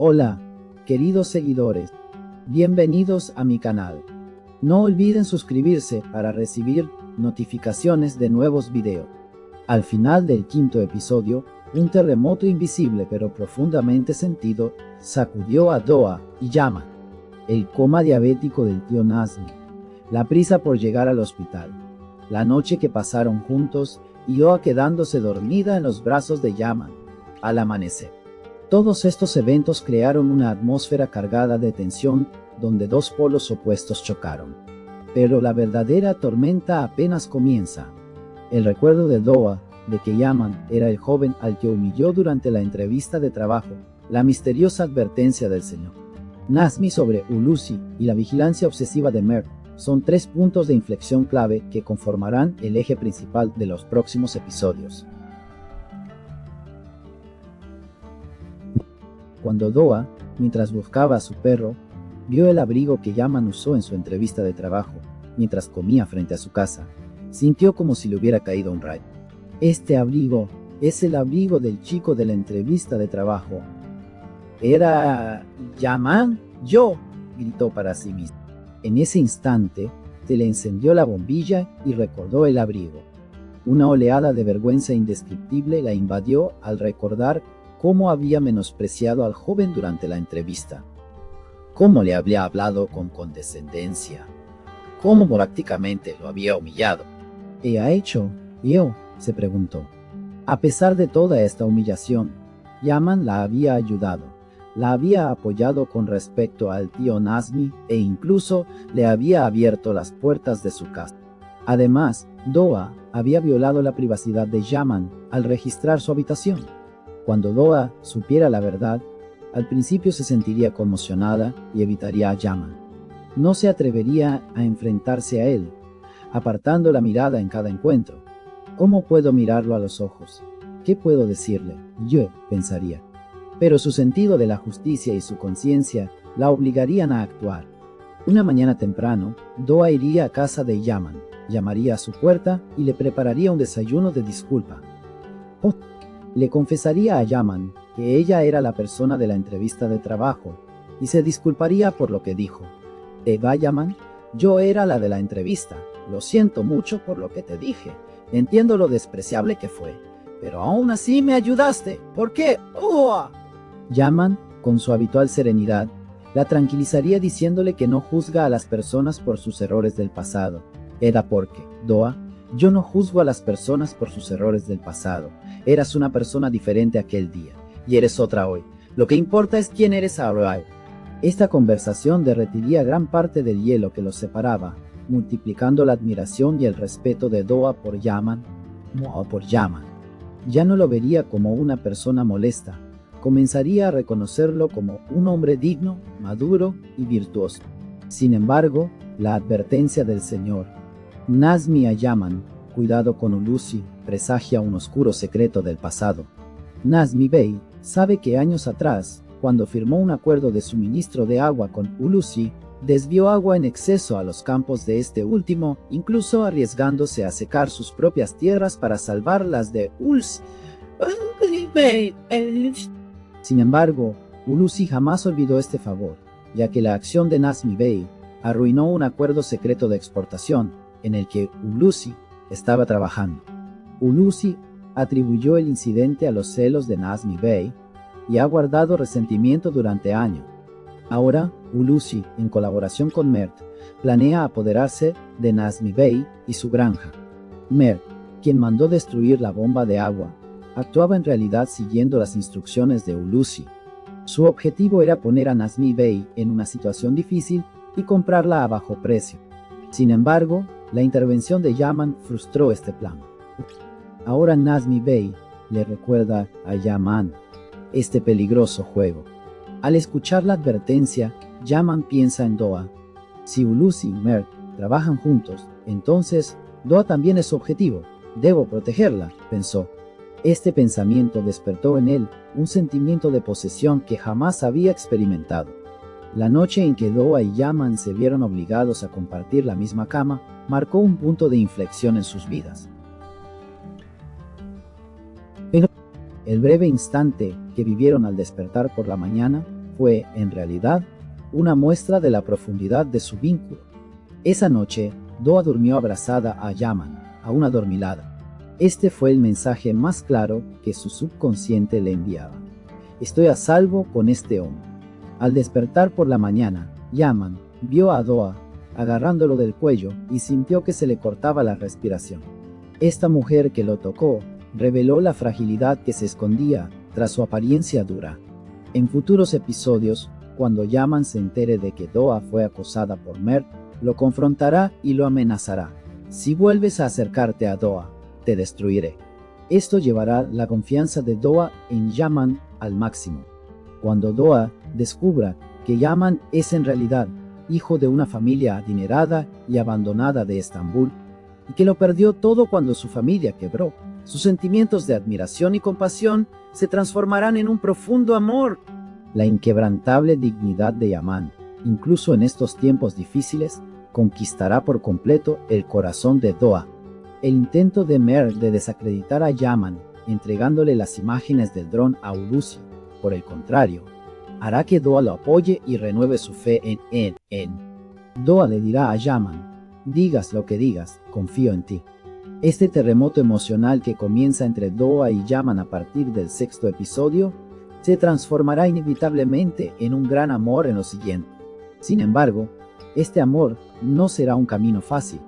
Hola, queridos seguidores, bienvenidos a mi canal. No olviden suscribirse para recibir notificaciones de nuevos videos. Al final del quinto episodio, un terremoto invisible pero profundamente sentido sacudió a Doa y Yaman. El coma diabético del tío Nazmi, la prisa por llegar al hospital, la noche que pasaron juntos y Doa quedándose dormida en los brazos de Yaman al amanecer. Todos estos eventos crearon una atmósfera cargada de tensión donde dos polos opuestos chocaron. Pero la verdadera tormenta apenas comienza. El recuerdo de Doa de que Yaman era el joven al que humilló durante la entrevista de trabajo, la misteriosa advertencia del Señor Nazmi sobre Hulusi y la vigilancia obsesiva de Mert son tres puntos de inflexión clave que conformarán el eje principal de los próximos episodios. Cuando Doa, mientras buscaba a su perro, vio el abrigo que Yaman usó en su entrevista de trabajo, mientras comía frente a su casa, sintió como si le hubiera caído un rayo. Este abrigo es el abrigo del chico de la entrevista de trabajo. ¿Era Yaman? ¡Yo!, gritó para sí mismo. En ese instante, se le encendió la bombilla y recordó el abrigo. Una oleada de vergüenza indescriptible la invadió al recordar cómo había menospreciado al joven durante la entrevista, cómo le había hablado con condescendencia, cómo prácticamente lo había humillado. ¿Qué ha hecho yo?, se preguntó. A pesar de toda esta humillación, Yaman la había ayudado, la había apoyado con respecto al tío Nazmi e incluso le había abierto las puertas de su casa. Además, Doa había violado la privacidad de Yaman al registrar su habitación. Cuando Doa supiera la verdad, al principio se sentiría conmocionada y evitaría a Yaman. No se atrevería a enfrentarse a él, apartando la mirada en cada encuentro. ¿Cómo puedo mirarlo a los ojos? ¿Qué puedo decirle? Yo, pensaría. Pero su sentido de la justicia y su conciencia la obligarían a actuar. Una mañana temprano, Doa iría a casa de Yaman, llamaría a su puerta y le prepararía un desayuno de disculpa. Le confesaría a Yaman que ella era la persona de la entrevista de trabajo y se disculparía por lo que dijo. ¿Va, Yaman? Yo era la de la entrevista. Lo siento mucho por lo que te dije. Entiendo lo despreciable que fue, pero aún así me ayudaste. ¿Por qué? ¡Oh! Yaman, con su habitual serenidad, la tranquilizaría diciéndole que no juzga a las personas por sus errores del pasado. Era porque, Doa, yo no juzgo a las personas por sus errores del pasado. Eras una persona diferente aquel día, y eres otra hoy. Lo que importa es quién eres ahora. Esta conversación derretiría gran parte del hielo que los separaba, multiplicando la admiración y el respeto de Doa por Yaman. Ya no lo vería como una persona molesta. Comenzaría a reconocerlo como un hombre digno, maduro y virtuoso. Sin embargo, la advertencia del Señor Nazmi a Yaman, cuidado con Hulusi, presagia un oscuro secreto del pasado. Nazmi Bey sabe que años atrás, cuando firmó un acuerdo de suministro de agua con Hulusi, desvió agua en exceso a los campos de este último, incluso arriesgándose a secar sus propias tierras para salvar las de Hulusi. Sin embargo, Hulusi jamás olvidó este favor, ya que la acción de Nazmi Bey arruinó un acuerdo secreto de exportación en el que Hulusi estaba trabajando. Hulusi atribuyó el incidente a los celos de Nazmi Bey y ha guardado resentimiento durante años. Ahora, Hulusi, en colaboración con Mert, planea apoderarse de Nazmi Bey y su granja. Mert, quien mandó destruir la bomba de agua, actuaba en realidad siguiendo las instrucciones de Hulusi. Su objetivo era poner a Nazmi Bey en una situación difícil y comprarla a bajo precio. Sin embargo, la intervención de Yaman frustró este plan. Ahora Nazmi Bey le recuerda a Yaman este peligroso juego. Al escuchar la advertencia, Yaman piensa en Doa. Si Hulusi y Mert trabajan juntos, entonces Doa también es su objetivo. Debo protegerla, pensó. Este pensamiento despertó en él un sentimiento de posesión que jamás había experimentado. La noche en que Doa y Yaman se vieron obligados a compartir la misma cama marcó un punto de inflexión en sus vidas. Pero el breve instante que vivieron al despertar por la mañana fue, en realidad, una muestra de la profundidad de su vínculo. Esa noche, Doa durmió abrazada a Yaman, a una adormilada. Este fue el mensaje más claro que su subconsciente le enviaba. Estoy a salvo con este hombre. Al despertar por la mañana, Yaman vio a Doa agarrándolo del cuello y sintió que se le cortaba la respiración. Esta mujer que lo tocó reveló la fragilidad que se escondía tras su apariencia dura. En futuros episodios, cuando Yaman se entere de que Doa fue acosada por Mert, lo confrontará y lo amenazará. Si vuelves a acercarte a Doa, te destruiré. Esto llevará la confianza de Doa en Yaman al máximo. Cuando Doa descubra que Yaman es en realidad hijo de una familia adinerada y abandonada de Estambul, y que lo perdió todo cuando su familia quebró, sus sentimientos de admiración y compasión se transformarán en un profundo amor. La inquebrantable dignidad de Yaman, incluso en estos tiempos difíciles, conquistará por completo el corazón de Doa. El intento de Mer de desacreditar a Yaman, entregándole las imágenes del dron a Ulusi, por el contrario, hará que Doa lo apoye y renueve su fe en él. Doa le dirá a Yaman: digas lo que digas, confío en ti. Este terremoto emocional que comienza entre Doa y Yaman a partir del sexto episodio se transformará inevitablemente en un gran amor en lo siguiente. Sin embargo, este amor no será un camino fácil.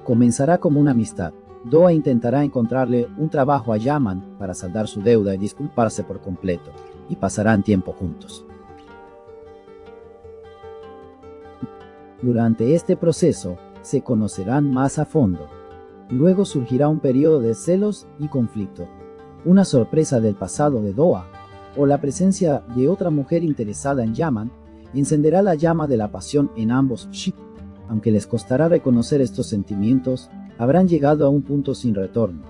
Comenzará como una amistad. Doa intentará encontrarle un trabajo a Yaman para saldar su deuda y disculparse por completo, y pasarán tiempo juntos. Durante este proceso, se conocerán más a fondo. Luego surgirá un periodo de celos y conflicto, una sorpresa del pasado de Doa, o la presencia de otra mujer interesada en Yaman, encenderá la llama de la pasión en ambos. Aunque les costará reconocer estos sentimientos, habrán llegado a un punto sin retorno.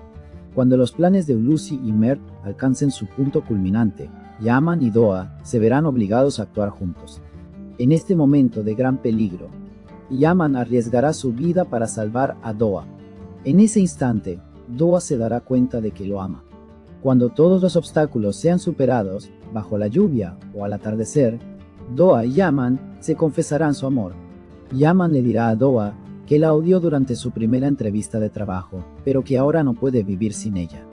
Cuando los planes de Ulusi y Mert alcancen su punto culminante, Yaman y Doa se verán obligados a actuar juntos. En este momento de gran peligro, Yaman arriesgará su vida para salvar a Doa. En ese instante, Doa se dará cuenta de que lo ama. Cuando todos los obstáculos sean superados, bajo la lluvia o al atardecer, Doa y Yaman se confesarán su amor. Yaman le dirá a Doa que la odió durante su primera entrevista de trabajo, pero que ahora no puede vivir sin ella.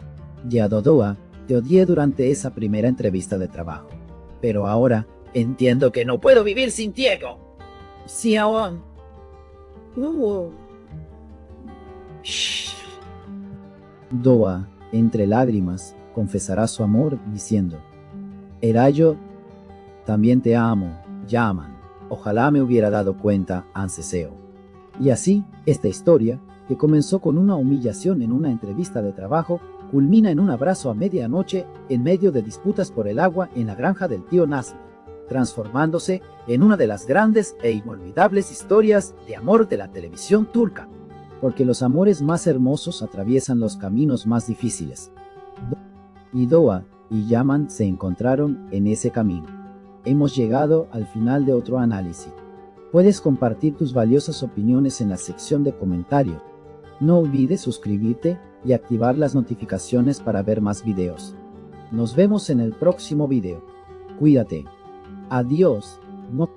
Ya Doa, te odié durante esa primera entrevista de trabajo, pero ahora entiendo que no puedo vivir sin ti. Sí, aún. Doa, entre lágrimas, confesará su amor diciendo: era yo, también te amo, Yaman. Ojalá me hubiera dado cuenta antes. Y así, esta historia, que comenzó con una humillación en una entrevista de trabajo, culmina en un abrazo a medianoche en medio de disputas por el agua en la granja del tío Nazmi, transformándose en una de las grandes e inolvidables historias de amor de la televisión turca. Porque los amores más hermosos atraviesan los caminos más difíciles. Y Doa y Yaman se encontraron en ese camino. Hemos llegado al final de otro análisis. Puedes compartir tus valiosas opiniones en la sección de comentarios. No olvides suscribirte y activar las notificaciones para ver más videos. Nos vemos en el próximo video. Cuídate. Adiós. No